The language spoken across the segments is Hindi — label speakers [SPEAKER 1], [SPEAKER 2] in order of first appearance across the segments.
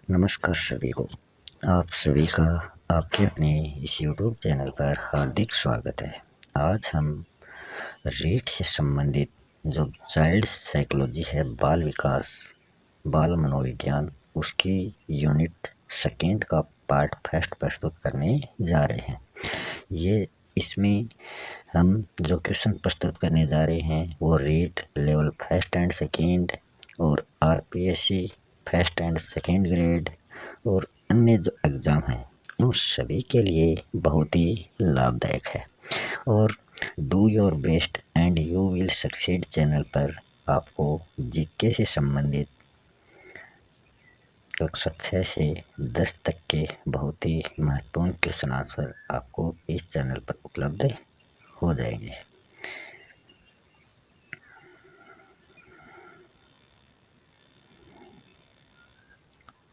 [SPEAKER 1] नमस्कार सभी को। आप सभी का आपके अपने इस YouTube चैनल पर हार्दिक स्वागत है। आज हम रीड से संबंधित जो चाइल्ड साइकोलॉजी है, बाल विकास, बाल मनोविज्ञान, उसकी यूनिट सेकेंड का पार्ट फर्स्ट प्रस्तुत करने जा रहे हैं। इसमें हम जो क्वेश्चन प्रस्तुत करने जा रहे हैं वो read level first and second और RPSC first and second grade और अन्य जो एग्ज़ाम हैं उन सभी के लिए बहुत ही लाभदायक है। और do your best and you will succeed channel पर आपको जीके से संबंधित कक्षा 6 से 10 तक के बहुत ही महत्वपूर्ण क्वेश्चन आंसर आपको इस चैनल पर उपलब्ध हो जाएंगे।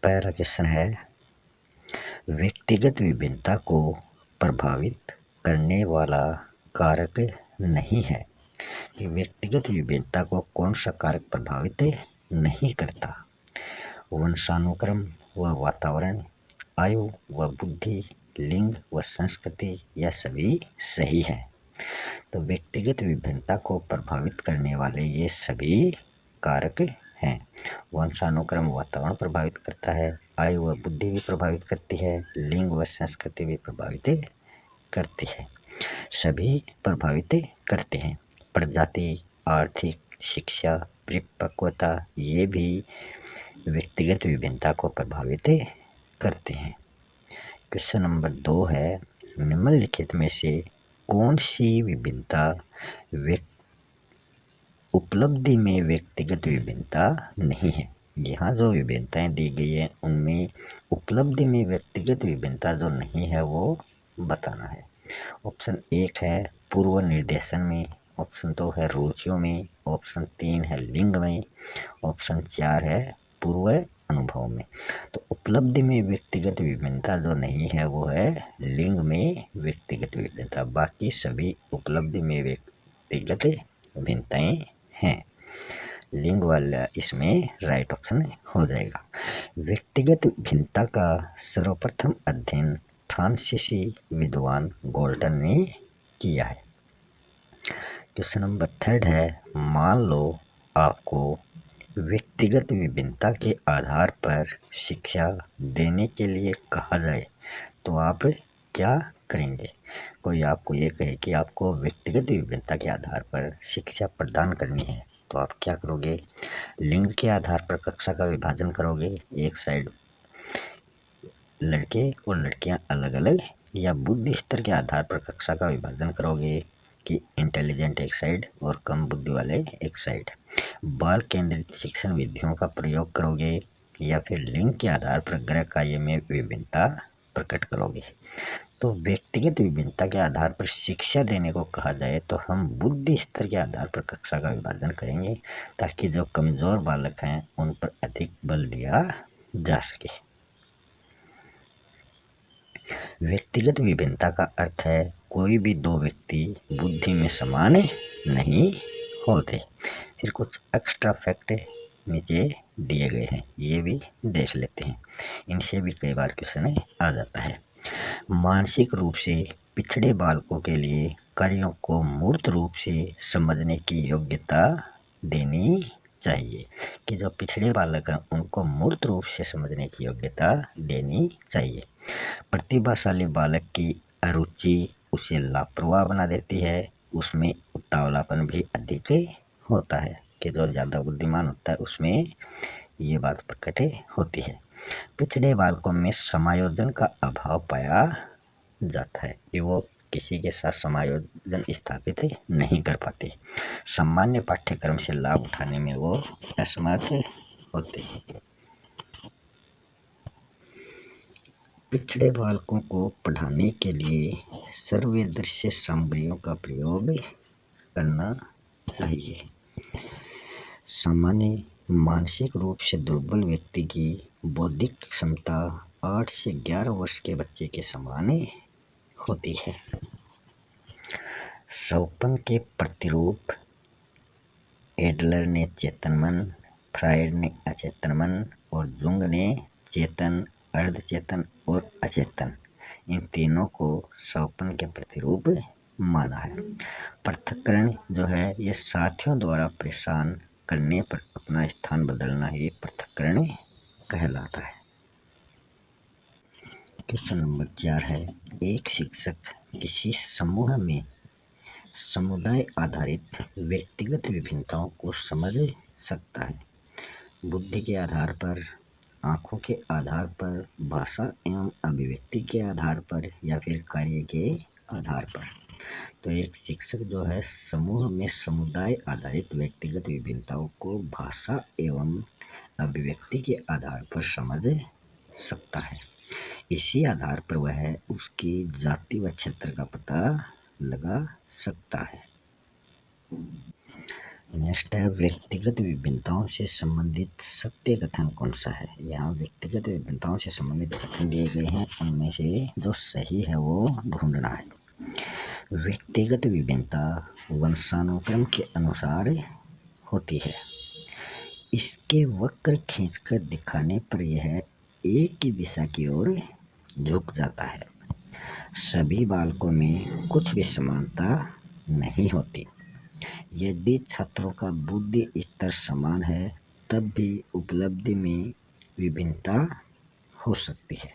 [SPEAKER 1] पहला क्वेश्चन है, व्यक्तिगत विभिन्नता को प्रभावित करने वाला कारक नहीं है। कि व्यक्तिगत विभिन्नता को कौन सा कारक प्रभावित नहीं करता? वंशानुक्रम व वातावरण, आयु व बुद्धि, लिंग व संस्कृति, या सभी सही है। तो व्यक्तिगत विभिन्नता को प्रभावित करने वाले ये सभी कारक हैं। वंशानुक्रम वातावरण प्रभावित करता है, आयु व बुद्धि भी प्रभावित करती है, लिंग व संस्कृति भी प्रभावित करती है, सभी प्रभावित करते हैं। प्रजाति, आर्थिक, शिक्षा, परिपक्वता, ये भी व्यक्तिगत विभिन्नता को प्रभावित करते हैं। क्वेश्चन नंबर 2 है, निम्नलिखित में से कौन सी विभिन्नता उपलब्धि में व्यक्तिगत विभिन्नता नहीं है? यहाँ जो विभिन्नताएं दी गई है उनमें उपलब्धि में व्यक्तिगत विभिन्नता जो नहीं है वो बताना है। ऑप्शन 1 है पूर्व निर्देशन में, ऑप्शन 2 है रुचियों में, ऑप्शन 3 है लिंग में, ऑप्शन 4 है पूर्व अनुभव में। तो उपलब्धि में व्यक्तिगत विभिन्नता जो नहीं है वो है लिंग में व्यक्तिगत विभिन्नता। बाकी सभी उपलब्धि में व्यक्तिगत विभिन्नताएं हैं। लिंग वाला इसमें राइट ऑप्शन हो जाएगा। व्यक्तिगत भिन्नता का सर्वप्रथम अध्ययन फ्रांसीसी विद्वान गोल्टन ने किया है। क्वेश्चन नंबर 3 है, मान लो आपको व्यक्तिगत विभिन्नता के आधार पर शिक्षा देने के लिए कहा जाए तो आप क्या करेंगे? कोई आपको ये कहे कि आपको व्यक्तिगत विभिन्नता के आधार पर शिक्षा प्रदान करनी है तो आप क्या करोगे? लिंग के आधार पर कक्षा का विभाजन करोगे, एक साइड लड़के और लड़कियां अलग अलग, या बुद्धि स्तर के आधार पर कक्षा का विभाजन करोगे कि इंटेलिजेंट एक साइड और कम बुद्धि वाले एक साइड? बाल केंद्रित शिक्षण विधियों का प्रयोग करोगे या फिर लिंग के आधार पर गृह कार्य में विभिन्नता प्रकट करोगे? तो व्यक्तिगत विभिन्नता के आधार पर शिक्षा देने को कहा जाए तो हम बुद्धि स्तर के आधार पर कक्षा का विभाजन करेंगे ताकि जो कमजोर बालक हैं उन पर अधिक बल दिया जा सके। व्यक्तिगत विभिन्नता का अर्थ है कोई भी दो व्यक्ति बुद्धि में समान नहीं होते। फिर कुछ एक्स्ट्रा फैक्ट नीचे दिए गए हैं, ये भी देख लेते हैं, इनसे भी कई बार क्वेश्चन आ जाता है। मानसिक रूप से पिछड़े बालकों के लिए कार्यों को मूर्त रूप से समझने की योग्यता देनी चाहिए। कि जो पिछड़े बालक हैं उनको मूर्त रूप से समझने की योग्यता देनी चाहिए। प्रतिभाशाली बालक की अरुचि उसे लापरवाह बना देती है, उसमें उतावलापन भी अधिक होता है। कि जो ज़्यादा बुद्धिमान होता है उसमें ये बात प्रकट होती है। पिछड़े बालकों में समायोजन का अभाव पाया जाता है कि वो किसी के साथ समायोजन स्थापित नहीं कर पाते। सामान्य पाठ्यक्रम से लाभ उठाने में वो असमर्थ होते हैं। पिछड़े बालकों को पढ़ाने के लिए सर्वदृश्य सामग्रियों का प्रयोग करना चाहिए। सामान्य मानसिक रूप से दुर्बल व्यक्ति की बौद्धिक क्षमता 8 से 11 वर्ष के बच्चे के समान होती है। स्वप्न के प्रतिरूप एडलर ने चेतन मन, फ्रायड ने अचेतन मन और जुंग ने चेतन, अर्धचेतन और अचेतन, इन तीनों को स्वप्न के प्रतिरूप माना है। पृथक्करण जो है ये साथियों द्वारा परेशान करने पर अपना स्थान बदलना ही पृथक्करण कहलाता है। क्वेश्चन नंबर 4 है, एक शिक्षक किसी समूह में समुदाय आधारित व्यक्तिगत विभिन्नताओं को समझ सकता है। बुद्धि के आधार पर, आँखों के आधार पर, भाषा एवं अभिव्यक्ति के आधार पर या फिर कार्य के आधार पर। तो एक शिक्षक जो है समूह में समुदाय आधारित व्यक्तिगत विभिन्नताओं को भाषा एवं अभिव्यक्ति के आधार पर समझ सकता है। इसी आधार पर वह उसकी जाति व क्षेत्र का पता लगा सकता है। नेक्स्ट है, व्यक्तिगत विभिन्नताओं से संबंधित सत्य कथन कौन सा है। यहाँ व्यक्तिगत विभिन्नताओं से संबंधित कथन दिए गए हैं, उनमें से जो सही है वो ढूंढना है। व्यक्तिगत विभिन्नता वंशानुक्रम के अनुसार होती है। इसके वक्र खींचकर दिखाने पर यह एक ही दिशा की ओर झुक जाता है। सभी बालकों में कुछ भी समानता नहीं होती। यदि छात्रों का बुद्धि स्तर समान है तब भी उपलब्धि में विभिन्नता हो सकती है।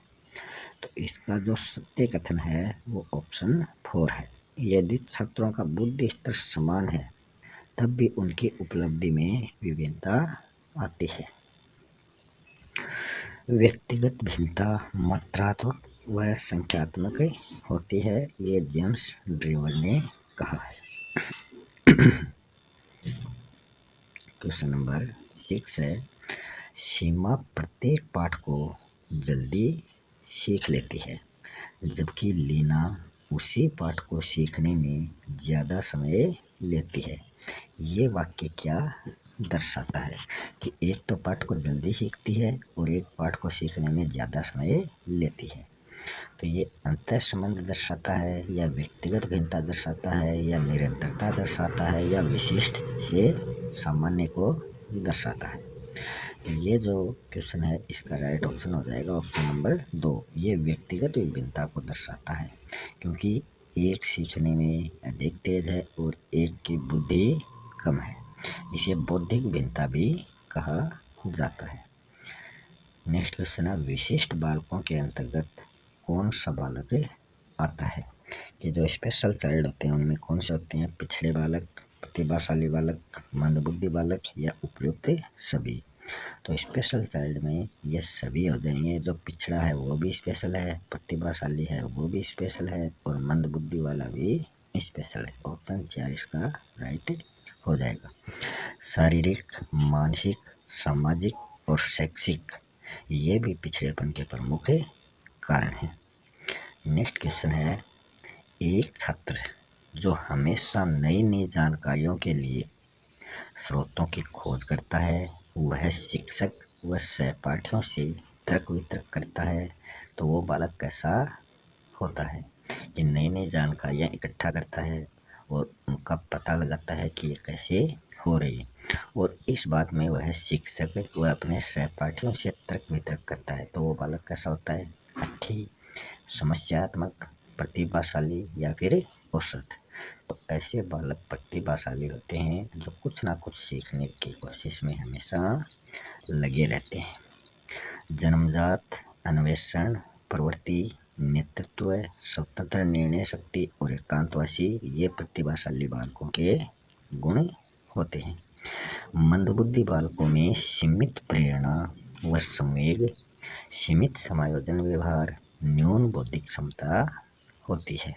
[SPEAKER 1] तो इसका जो सत्य कथन है वो ऑप्शन 4 है। यदि छात्रों का बुद्धि स्तर समान है तब भी उनकी उपलब्धि में विभिन्नता आती है। व्यक्तिगत भिन्नता मात्रात्मक व संख्यात्मक होती है, ये जेम्स ड्रीवर ने कहा है। क्वेश्चन नंबर 6 है, सीमा प्रत्येक पाठ को जल्दी सीख लेती है जबकि लीना उसी पाठ को सीखने में ज़्यादा समय लेती है। ये वाक्य क्या दर्शाता है कि एक तो पाठ को जल्दी सीखती है और एक पाठ को सीखने में ज़्यादा समय लेती है। तो ये अंतर संबंध दर्शाता है या व्यक्तिगत भिन्नता दर्शाता है या निरंतरता दर्शाता है या विशिष्ट से सामान्य को दर्शाता है। ये जो क्वेश्चन है इसका राइट ऑप्शन हो जाएगा ऑप्शन नंबर 2। ये व्यक्तिगत विभिन्नता को दर्शाता है क्योंकि एक सीखने में अधिक तेज है और एक की बुद्धि कम है। इसे बौद्धिक भिन्नता भी कहा जाता है। नेक्स्ट क्वेश्चन है, विशिष्ट बालकों के अंतर्गत कौन सा बालक आता है। कि जो स्पेशल चाइल्ड होते हैं उनमें कौन से होते हैं, पिछड़े बालक, प्रतिभाशाली बालक, मंदबुद्धि बालक या उपयुक्त सभी। तो स्पेशल चाइल्ड में ये सभी हो जाएंगे। जो पिछड़ा है वो भी स्पेशल है, प्रतिभाशाली है वो भी स्पेशल है और मंदबुद्धि वाला भी स्पेशल है। ऑप्शन 4 इसका राइट हो जाएगा। शारीरिक, मानसिक, सामाजिक और शैक्षिक ये भी पिछड़ेपन के प्रमुख कारण हैं। नेक्स्ट क्वेश्चन है, एक छात्र जो हमेशा नई नई जानकारियों के लिए स्रोतों की खोज करता है वह शिक्षक व सहपाठियों से तर्क वितर्क करता है तो वो बालक कैसा होता है। कि नई नई जानकारियाँ इकट्ठा करता है और उनका पता लगाता है कि ये कैसे हो रही है और इस बात में वह शिक्षक व अपने सहपाठियों से तर्क वितर्क करता है तो वो बालक कैसा होता है। अच्छी, समस्यात्मक, प्रतिभाशाली या फिर औसत। तो ऐसे बालक प्रतिभाशाली होते हैं जो कुछ ना कुछ सीखने की कोशिश में हमेशा लगे रहते हैं। जन्मजात अन्वेषण प्रवृत्ति, नेतृत्व, स्वतंत्र निर्णय शक्ति और एकांतवासी ये प्रतिभाशाली बालकों के गुण होते हैं। मंदबुद्धि बालकों में सीमित प्रेरणा व संवेग, सीमित समायोजन व्यवहार, न्यून बौद्धिक क्षमता होती है।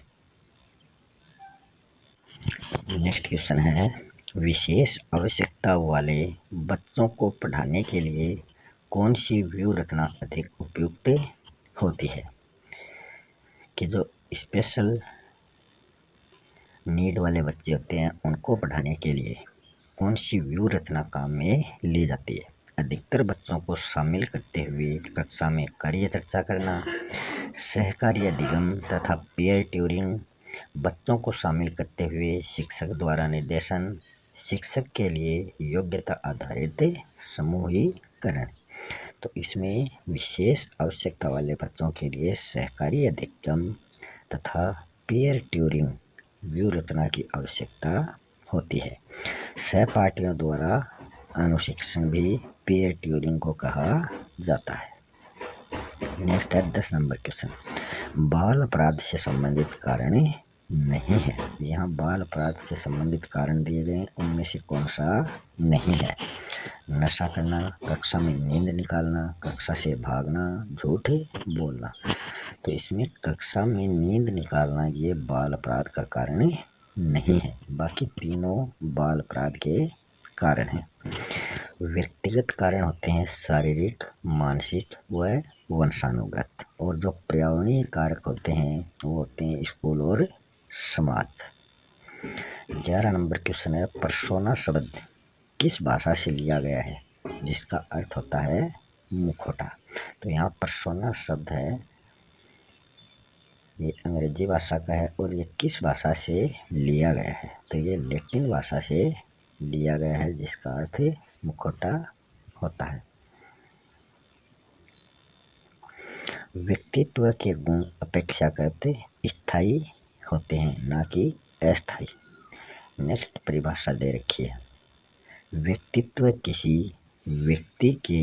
[SPEAKER 1] नेक्स्ट क्वेश्चन है, विशेष आवश्यकता वाले बच्चों को पढ़ाने के लिए कौन सी व्यूह रचना अधिक उपयुक्त होती है। कि जो स्पेशल नीड वाले बच्चे होते हैं उनको पढ़ाने के लिए कौन सी व्यूह रचना काम में ली जाती है। अधिकतर बच्चों को शामिल करते हुए कक्षा में कार्य चर्चा करना, सहकार्य अधिगम तथा पीयर ट्यूरिंग, बच्चों को शामिल करते हुए शिक्षक द्वारा निर्देशन, शिक्षक के लिए योग्यता आधारित समूहीकरण। तो इसमें विशेष आवश्यकता वाले बच्चों के लिए सहकारी अधिगम तथा पीयर ट्यूरिंग व्यूहरचना की आवश्यकता होती है। सहपाठियों द्वारा अनुशिक्षण भी पीयर ट्यूरिंग को कहा जाता है। नेक्स्ट है 10 नंबर क्वेश्चन, बाल अपराध से संबंधित कारण नहीं है। यहाँ बाल अपराध से संबंधित कारण दिए गए, उनमें से कौन सा नहीं है? नशा करना, कक्षा में नींद निकालना, कक्षा से भागना, झूठ बोलना। तो इसमें कक्षा में नींद निकालना ये बाल अपराध का कारण नहीं है, बाकी तीनों बाल अपराध के कारण हैं। व्यक्तिगत कारण होते हैं शारीरिक, मानसिक व वंशानुगत, और जो पर्यावरणीय कारक होते हैं वो होते हैं स्कूल और समाज। 11 नंबर क्वेश्चन है, पर्सोना शब्द किस भाषा से लिया गया है जिसका अर्थ होता है मुखौटा? तो यहाँ पर्सोना शब्द है ये अंग्रेजी भाषा का है, और ये किस भाषा से लिया गया है? तो ये लैटिन भाषा से लिया गया है, जिसका अर्थ मुखौटा होता है। व्यक्तित्व के गुण अपेक्षाकृत स्थायी होते हैं, ना कि अस्थायी। नेक्स्ट परिभाषा दे रखी है, व्यक्तित्व किसी व्यक्ति के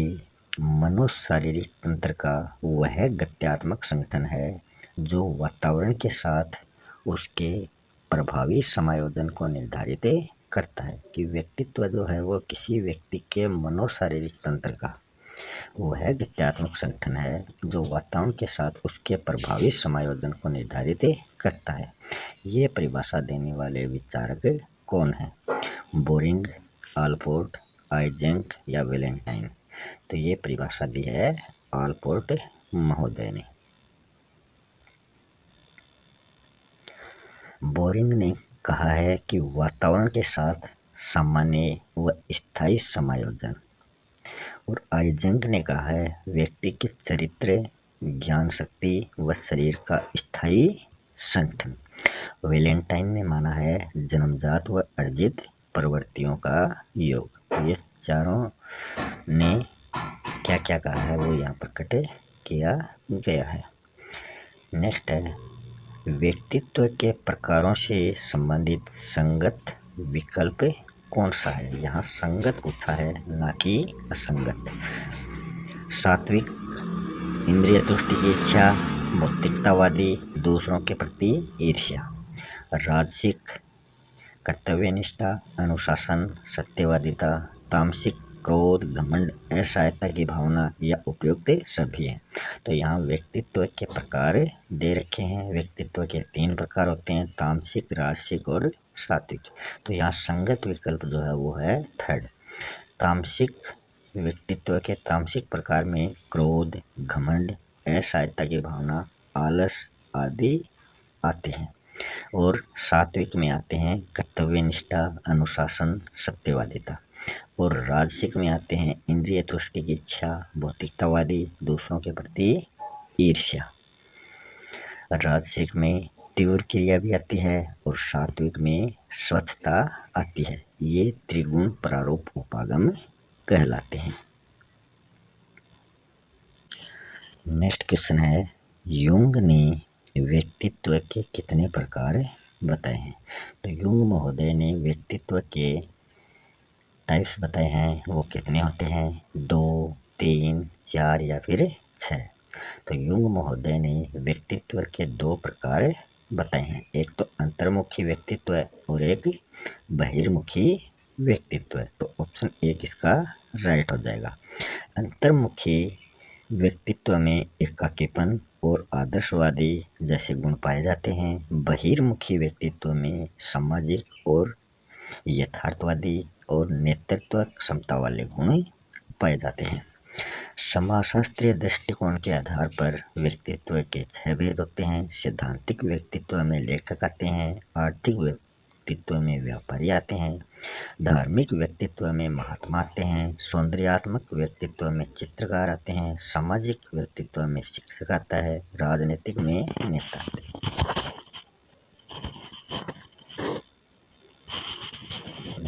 [SPEAKER 1] मनोशारीरिक तंत्र का वह गत्यात्मक संगठन है जो वातावरण के साथ उसके प्रभावी समायोजन को निर्धारित करता है। कि व्यक्तित्व जो है वो किसी व्यक्ति के मनोशारीरिक तंत्र का वह गत्यात्मक संगठन है जो वातावरण के साथ उसके प्रभावी समायोजन को निर्धारित करता है। ये परिभाषा देने वाले विचारक कौन है? बोरिंग, आलपोर्ट, आइजेंक या वैलेंटाइन? तो ये परिभाषा दी है आलपोर्ट महोदय ने। बोरिंग ने कहा है कि वातावरण के साथ सामान्य व स्थायी समायोजन, और आइजेंक ने कहा है व्यक्ति के चरित्र, ज्ञान शक्ति व शरीर का स्थायी संगठन। वैलेंटाइन ने माना है जन्मजात व अर्जित प्रवृत्तियों का योग। ये चारों ने क्या क्या कहा है वो यहाँ प्रकट किया गया है। नेक्स्ट है, व्यक्तित्व के प्रकारों से संबंधित संगत विकल्प कौन सा है? यहाँ संगत पूछा है, ना कि असंगत। सात्विक, इंद्रिय तुष्टि की इच्छा, भौतिकतावादी, दूसरों के प्रति ईर्ष्या। राजसिक, कर्तव्यनिष्ठा, अनुशासन, सत्यवादिता। तामसिक, क्रोध, घमंड, असहायता की भावना या उपयुक्त सभी है। तो यहाँ व्यक्तित्व के प्रकार दे रखे हैं। व्यक्तित्व के 3 प्रकार होते हैं, तामसिक, राजसिक और सात्विक। तो यहाँ संगत विकल्प जो है वो है 3rd। तामसिक व्यक्तित्व के तामसिक प्रकार में क्रोध, घमंड, असहायता की भावना, आलस आदि आते हैं, और सात्विक में आते हैं कर्तव्यनिष्ठा, अनुशासन, सत्यवादिता, और राजसिक में आते हैं इंद्रिय तुष्टि की इच्छा, भौतिकतावादी, दूसरों के प्रति ईर्ष्या। राजसिक में तीव्र क्रिया भी आती है और सात्विक में स्वच्छता आती है। ये त्रिगुण प्रारूप उपागम कहलाते हैं। नेक्स्ट क्वेश्चन है, युंग ने व्यक्तित्व के कितने प्रकार बताए हैं? तो युंग महोदय ने व्यक्तित्व के टाइप्स बताए हैं, वो कितने होते हैं? 2, 3, 4 या फिर 6। तो युंग महोदय ने व्यक्तित्व के 2 प्रकार बताए हैं, एक तो अंतर्मुखी व्यक्तित्व और एक बहिर्मुखी व्यक्तित्व। तो ऑप्शन 1 इसका राइट हो जाएगा। अंतर्मुखी व्यक्तित्व में एकाकीपन और आदर्शवादी जैसे गुण पाए जाते हैं। बहिर्मुखी व्यक्तित्व में सामाजिक और यथार्थवादी और नेतृत्व क्षमता वाले गुण पाए जाते हैं। समाजशास्त्रीय दृष्टिकोण के आधार पर व्यक्तित्व के 6 भेद होते हैं। सैद्धांतिक व्यक्तित्व में लेखक आते हैं, आर्थिक व्यक्तित्व में व्यापारी आते हैं, धार्मिक व्यक्तित्व में महात्मा आते हैं, सौंदर्यात्मक व्यक्तित्व में चित्रकार आते हैं, सामाजिक व्यक्तित्व में शिक्षक आता है, राजनीतिक में नेता आते हैं।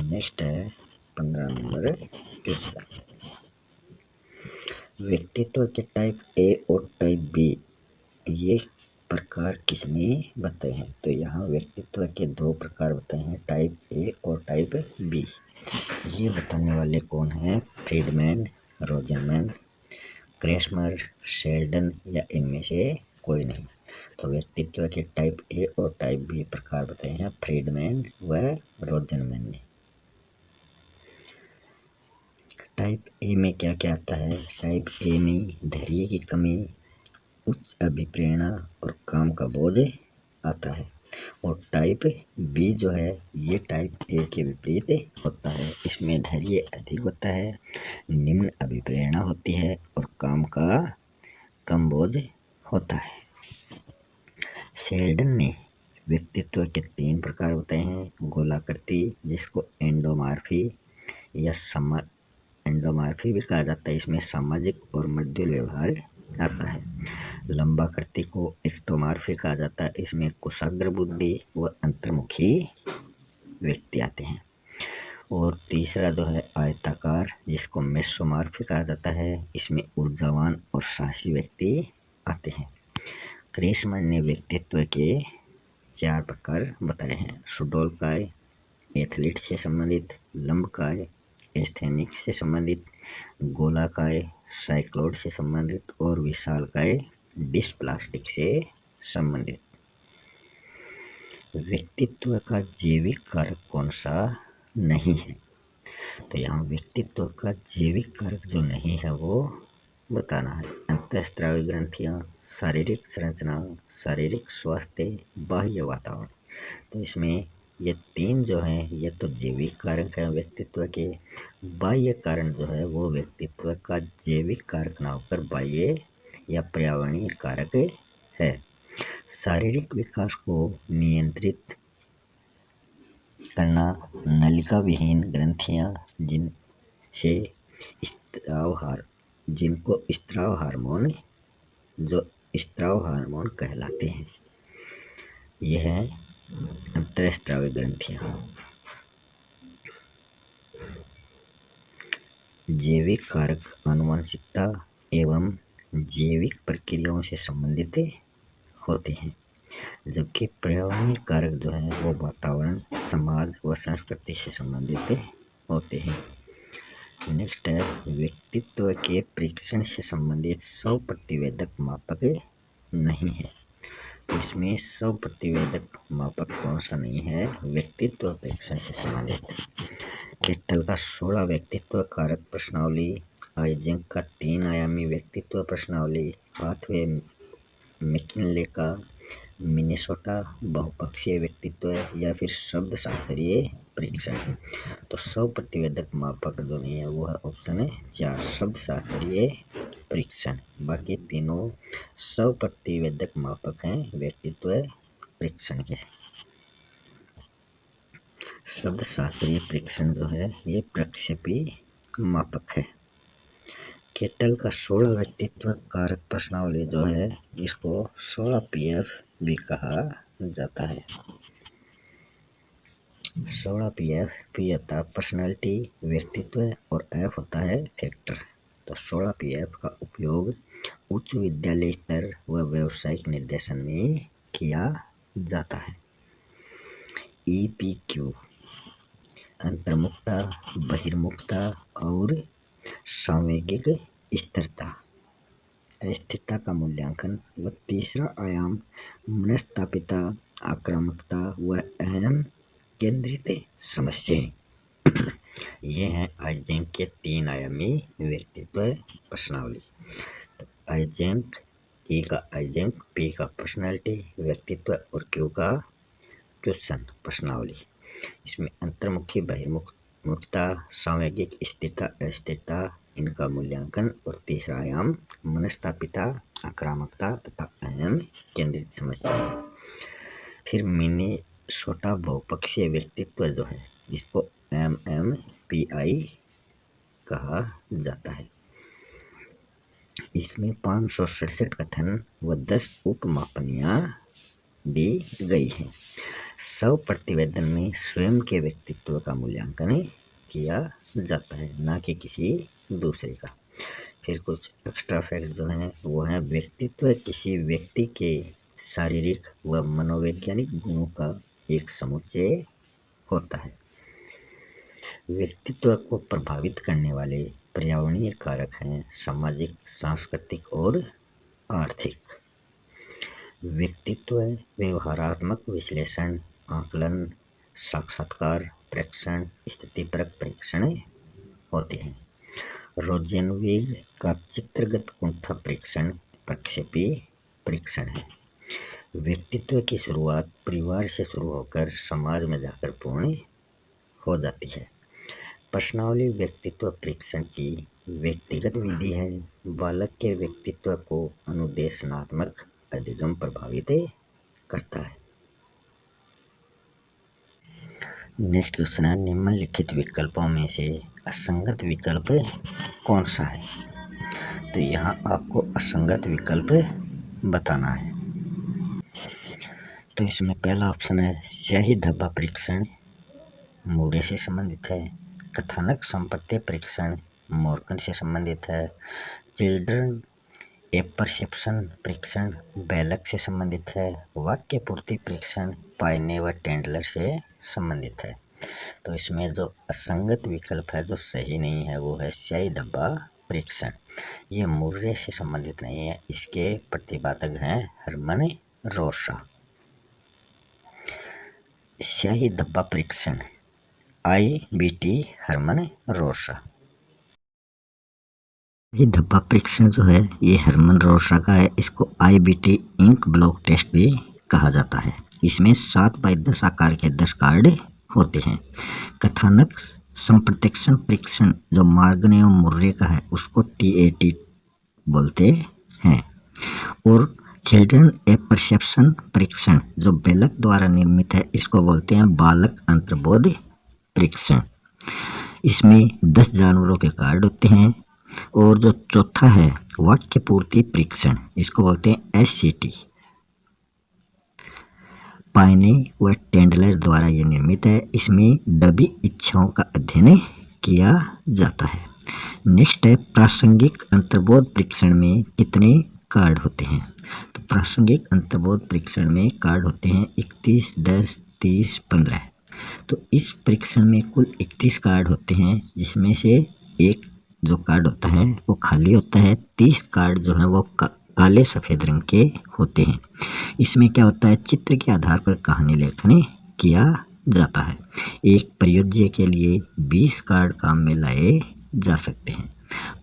[SPEAKER 1] नेक्स्ट है 15 नंबर क्वेश्चन, व्यक्तित्व के टाइप ए और टाइप बी ये प्रकार किसने बताए हैं? तो यहाँ व्यक्तित्व के दो प्रकार बताए हैं, टाइप ए और टाइप बी। ये बताने वाले कौन हैं? फ्रीडमैन, रोजनमैन, क्रेसमर, शेल्डन या इनमें से कोई नहीं। तो व्यक्तित्व के टाइप ए और टाइप बी प्रकार बताए हैं फ्रीडमैन व रोजनमैन ने। टाइप ए में क्या क्या आता है? टाइप ए में धैर्य की कमी, उच्च अभिप्रेरणा और काम का बोझ आता है। और टाइप बी जो है ये टाइप ए के विपरीत होता है। इसमें धैर्य अधिक होता है, निम्न अभिप्रेरणा होती है और काम का कम बोझ होता है। शेल्डन ने व्यक्तित्व के 3 प्रकार बताए हैं, गोलाकृति जिसको एंडोमॉर्फी या एंडोमॉर्फी भी कहा जाता है। इसमें सामाजिक और मध्यम व्यवहार आता है। लंबाकृति को एक्टोमॉर्फी कहा जाता है। इसमें कुशाग्र बुद्धि व अंतर्मुखी व्यक्ति आते हैं। और तीसरा जो है आयताकार जिसको मेसोमॉर्फी कहा जाता है। इसमें ऊर्जावान और साहसी व्यक्ति आते हैं। क्रेसमैन ने व्यक्तित्व के 4 प्रकार बताए हैं, सुडोलकाय एथलीट से संबंधित, लंबकाय एस्थेनिक से संबंधित, गोलाकाय साइक्लोड से संबंधित और विशालकाय डिस्प्लास्टिक से संबंधित। व्यक्तित्व का जैविक कारक कौन सा नहीं है? तो यहाँ व्यक्तित्व का जैविक कारक जो नहीं है वो बताना है। अंतःस्रावी ग्रंथियाँ, शारीरिक संरचना, शारीरिक स्वास्थ्य, बाह्य वातावरण। तो इसमें ये 3 जो हैं ये तो जैविक कारक हैं व्यक्तित्व के। बाह्य कारण जो है वो व्यक्तित्व का जैविक कारक ना होकर बाह्य या पर्यावरणीय कारक है। शारीरिक विकास को नियंत्रित करना, नलिका विहीन ग्रंथियाँ जिनको स्त्राव हार्मोन कहलाते हैं, यह है अंतःस्रावी ग्रंथियाँ। जैविक कारक आनुवंशिकता एवं जैविक प्रक्रियाओं से संबंधित होते हैं, जबकि पर्यावरणीय कारक जो है वो वातावरण, समाज व संस्कृति से संबंधित होते हैं। नेक्स्ट है व्यक्तित्व के परीक्षण से संबंधित स्वप्रतिवेदक मापक नहीं है। तो इसमें स्वप्रतिवेदक मापक कौन सा नहीं है व्यक्तित्व परीक्षण से संबंधित? केटल का 16 व्यक्तित्व कारक प्रश्नावली, आइजेंक का 3 आयामी व्यक्तित्व प्रश्नावली, हाथवे मैकिन्ले का मिनेसोटा बहुपक्षीय व्यक्तित्व या फिर शब्द शास्त्रीय परीक्षण। तो स्वप्रतिवेदक मापक जो नहीं है वो है ऑप्शन 4 शब्द शास्त्रीय परीक्षण। बाकी तीनों स्वप्रतिवेदक मापक हैं व्यक्तित्व परीक्षण के। शब्द शास्त्रीय परीक्षण जो है ये प्रक्षेपी मापक है। केटल का 16 व्यक्तित्व कारक प्रश्नावली जो है इसको 16 PF भी कहा जाता है। 16 PF, P होता है पर्सनैलिटी व्यक्तित्व और F होता है फैक्टर। तो 16 PF का उपयोग उच्च विद्यालय स्तर व व्यावसायिक निर्देशन में किया जाता है। EPQ अंतर्मुखता, बहिर्मुखता और सांवेगिक स्थिरता का मूल्यांकन व तीसरा आयाम मनस्तापिता, आक्रामकता व अहम केंद्रित समस्याएं। ये हैं आइजेंक के 3 आयामी व्यक्तित्व प्रश्नावली। तो आइजेंक, E का आइजेंक, P का पर्सनैलिटी व्यक्तित्व और Q का क्वेश्चन प्रश्नावली। इसमें अंतर्मुखी, बहिर्मुखता, सांवेगिक स्थिरता, अस्थिरता इनका मूल्यांकन और तीसरा आयाम मनस्तापिता, आक्रामकता तथा अहम केंद्रित समस्याएं। फिर मिनेसोटा बहुपक्षीय व्यक्तित्व जो है जिसको MMPI कहा जाता है। इसमें 567 कथन व 10 उपमापनियां दी गई हैं। स्वप्रतिवेदन में स्वयं के व्यक्तित्व का मूल्यांकन किया जाता है, ना कि किसी दूसरे का। फिर कुछ एक्स्ट्रा फैक्ट जो हैं वो हैं, व्यक्तित्व किसी व्यक्ति के शारीरिक व मनोवैज्ञानिक गुणों का एक समुच्चय होता है। व्यक्तित्व को प्रभावित करने वाले पर्यावरणीय कारक हैं सामाजिक, सांस्कृतिक और आर्थिक। व्यक्तित्व व्यवहारात्मक विश्लेषण, आकलन, साक्षात्कार परीक्षण, स्थितिपरक परीक्षण होते हैं। रोजेनवेग का चित्रगत कुंठा परीक्षण प्रक्षेपी परीक्षण है। व्यक्तित्व की शुरुआत परिवार से शुरू होकर समाज में जाकर पूर्ण हो जाती है। प्रश्नावली व्यक्तित्व परीक्षण की व्यक्तिगत विधि है। बालक के व्यक्तित्व को अनुदेशनात्मक अधिगम प्रभावित करता है। नेक्स्ट क्वेश्चन है, निम्नलिखित विकल्पों में से असंगत विकल्प कौन सा है? तो यहाँ आपको असंगत विकल्प बताना है। तो इसमें पहला ऑप्शन है स्याही धब्बा परीक्षण, मूडे से संबंधित है। कथानक संप्रत्यय परीक्षण मोर्कन से संबंधित है। चिल्ड्रन ए परसेप्शन परीक्षण बेलक से संबंधित है। वाक्य पूर्ति परीक्षण पाइने व टेंडलर से संबंधित है। तो इसमें जो असंगत विकल्प है, जो सही नहीं है, वो है स्याही धब्बा परीक्षण। ये मुर्रे से संबंधित नहीं है। इसके प्रतिपादक हैं हरमन रोसा। स्याही धब्बा परीक्षण IBT हरमन रोसा। ये धब्बा परीक्षण जो है ये हरमन रोसा का है। इसको IBT इंक ब्लॉक टेस्ट भी कहा जाता है। इसमें 7x10 आकार के 10 कार्ड होते हैं। कथानक संप्रत्यक्षण परीक्षण जो मार्गने एवं मुर्रे का है उसको TAT बोलते हैं। और चिल्ड्रन ए परसेप्शन परीक्षण जो बेलक द्वारा निर्मित है इसको बोलते हैं बालक अंतर्बोध परीक्षण। इसमें 10 जानवरों के कार्ड होते हैं। और जो चौथा है वाक्य पूर्ति परीक्षण, इसको बोलते हैं SCT। पाइने व टेंडलर द्वारा यह निर्मित है। इसमें दबी इच्छाओं का अध्ययन किया जाता है। नेक्स्ट है प्रासंगिक अंतर्बोध परीक्षण में कितने कार्ड होते हैं? तो प्रासंगिक अंतर्बोध परीक्षण में कार्ड होते हैं 31, 10, 30, 15। तो इस परीक्षण में कुल 31 कार्ड होते हैं, जिसमें से एक जो कार्ड होता है वो खाली होता है। 30 कार्ड जो है वो काले सफ़ेद रंग के होते हैं। इसमें क्या होता है, चित्र के आधार पर कहानी लेखन किया जाता है। एक प्रयोज्य के लिए 20 कार्ड काम में लाए जा सकते हैं।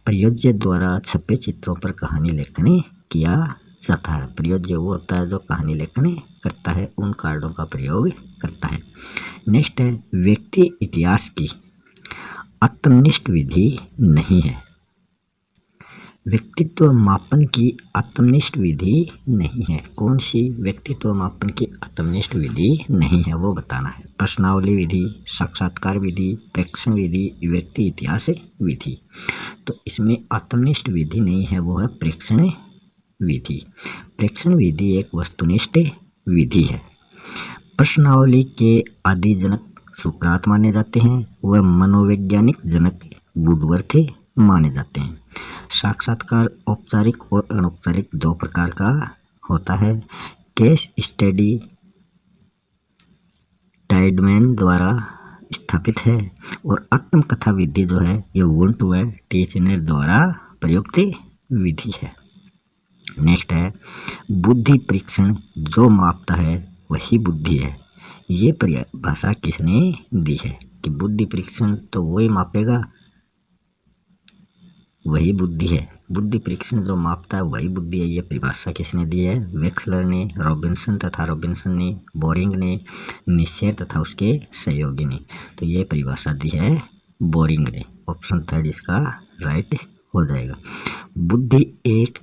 [SPEAKER 1] प्रयोज्य द्वारा छपे चित्रों पर कहानी लेखन किया जाता है। प्रयोज्य वो होता है जो कहानी लेखन करता है, उन कार्डों का प्रयोग करता है। नेक्स्ट है व्यक्ति इतिहास की आत्मनिष्ठ विधि नहीं है। व्यक्तित्व मापन की आत्मनिष्ठ विधि नहीं है। कौन सी व्यक्तित्व मापन की आत्मनिष्ठ विधि नहीं है वो बताना है। प्रश्नावली विधि, साक्षात्कार विधि, प्रेक्षण विधि, व्यक्ति इतिहास विधि। तो इसमें आत्मनिष्ठ विधि नहीं है, वो है प्रेक्षण विधि। प्रेक्षण विधि एक वस्तुनिष्ठ विधि है। प्रश्नावली के आदि जनक सुकरात माने जाते हैं। वह मनोवैज्ञानिक जनक वुडवर्थ माने जाते हैं। साक्षात्कार औपचारिक और अनौपचारिक दो प्रकार का होता है। केस स्टडी टाइडमैन द्वारा स्थापित है और आत्मकथा विधि जो है ये वुंट व टीचनर द्वारा प्रयुक्त विधि है। नेक्स्ट है बुद्धि परीक्षण जो मापता है वही बुद्धि है। ये परिभाषा किसने दी है कि बुद्धि परीक्षण तो वही मापेगा, वही बुद्धि है। बुद्धि परीक्षण जो मापता है वही बुद्धि है। ये परिभाषा किसने दी है? वेक्सलर ने, रॉबिन्सन तथा रॉबिन्सन ने, बोरिंग ने, निश्चय तथा उसके सहयोगी ने। तो ये परिभाषा दी है बोरिंग ने। ऑप्शन 3 इसका राइट हो जाएगा। बुद्धि एक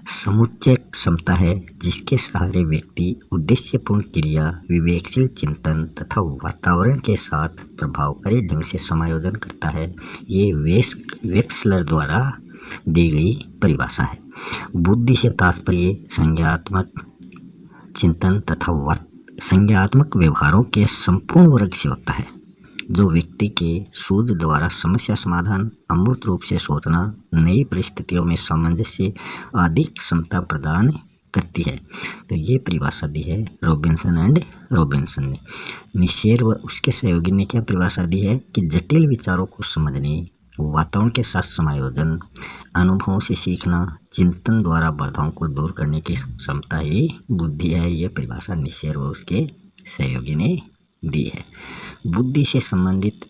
[SPEAKER 1] समुच्चय क्षमता है जिसके सहारे व्यक्ति उद्देश्यपूर्ण क्रिया, विवेकशील चिंतन तथा वातावरण के साथ प्रभावकारी ढंग से समायोजन करता है। ये वेक्सलर द्वारा दी गई परिभाषा है। बुद्धि से तात्पर्य संज्ञात्मक चिंतन तथा संज्ञात्मक व्यवहारों के संपूर्ण वर्ग से होता है। जो व्यक्ति के सूझ द्वारा समस्या समाधान, अमूर्त रूप से सोचना, नई परिस्थितियों में सामंजस्य आदि क्षमता प्रदान करती है। तो ये परिभाषा दी है रॉबिन्सन ने। निशेर व उसके सहयोगी ने क्या परिभाषा दी है कि जटिल विचारों को समझने, वातावरण के साथ समायोजन, अनुभवों से सीखना, चिंतन द्वारा बाधाओं को दूर करने की क्षमता ही बुद्धि है। ये परिभाषा निशेर व उसके सहयोगी ने दी है। बुद्धि से संबंधित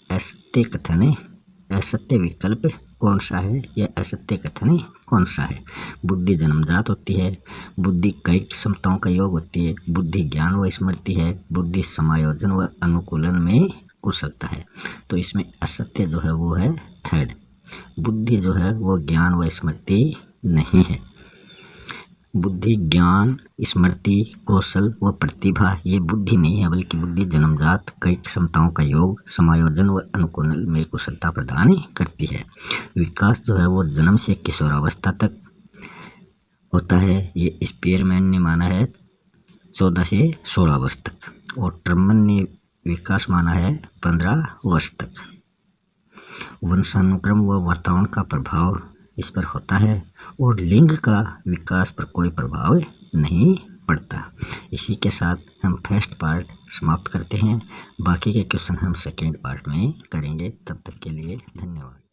[SPEAKER 1] असत्य विकल्प कौन सा है या असत्य कथन कौन सा है? बुद्धि जन्मजात होती है, बुद्धि कई क्षमताओं का योग होती है, बुद्धि ज्ञान व स्मृति है, बुद्धि समायोजन व अनुकूलन में कुशलता है। तो इसमें असत्य जो है वो है थर्ड। बुद्धि जो है वो ज्ञान व स्मृति नहीं है। बुद्धि ज्ञान, स्मृति, कौशल व प्रतिभा ये बुद्धि नहीं है, बल्कि बुद्धि जन्मजात कई क्षमताओं का योग, समायोजन व अनुकूलन में कुशलता प्रदान करती है। विकास जो है वो जन्म से किशोरावस्था तक होता है। ये स्पीयरमैन ने माना है 14 से 16 वर्ष तक, और टर्मन ने विकास माना है 15 वर्ष तक। वंशानुक्रम व वातावरण का प्रभाव इस पर होता है, और लिंग का विकास पर कोई प्रभाव नहीं पड़ता। इसी के साथ हम फर्स्ट पार्ट समाप्त करते हैं। बाकी के क्वेश्चन हम सेकेंड पार्ट में करेंगे। तब तक के लिए धन्यवाद।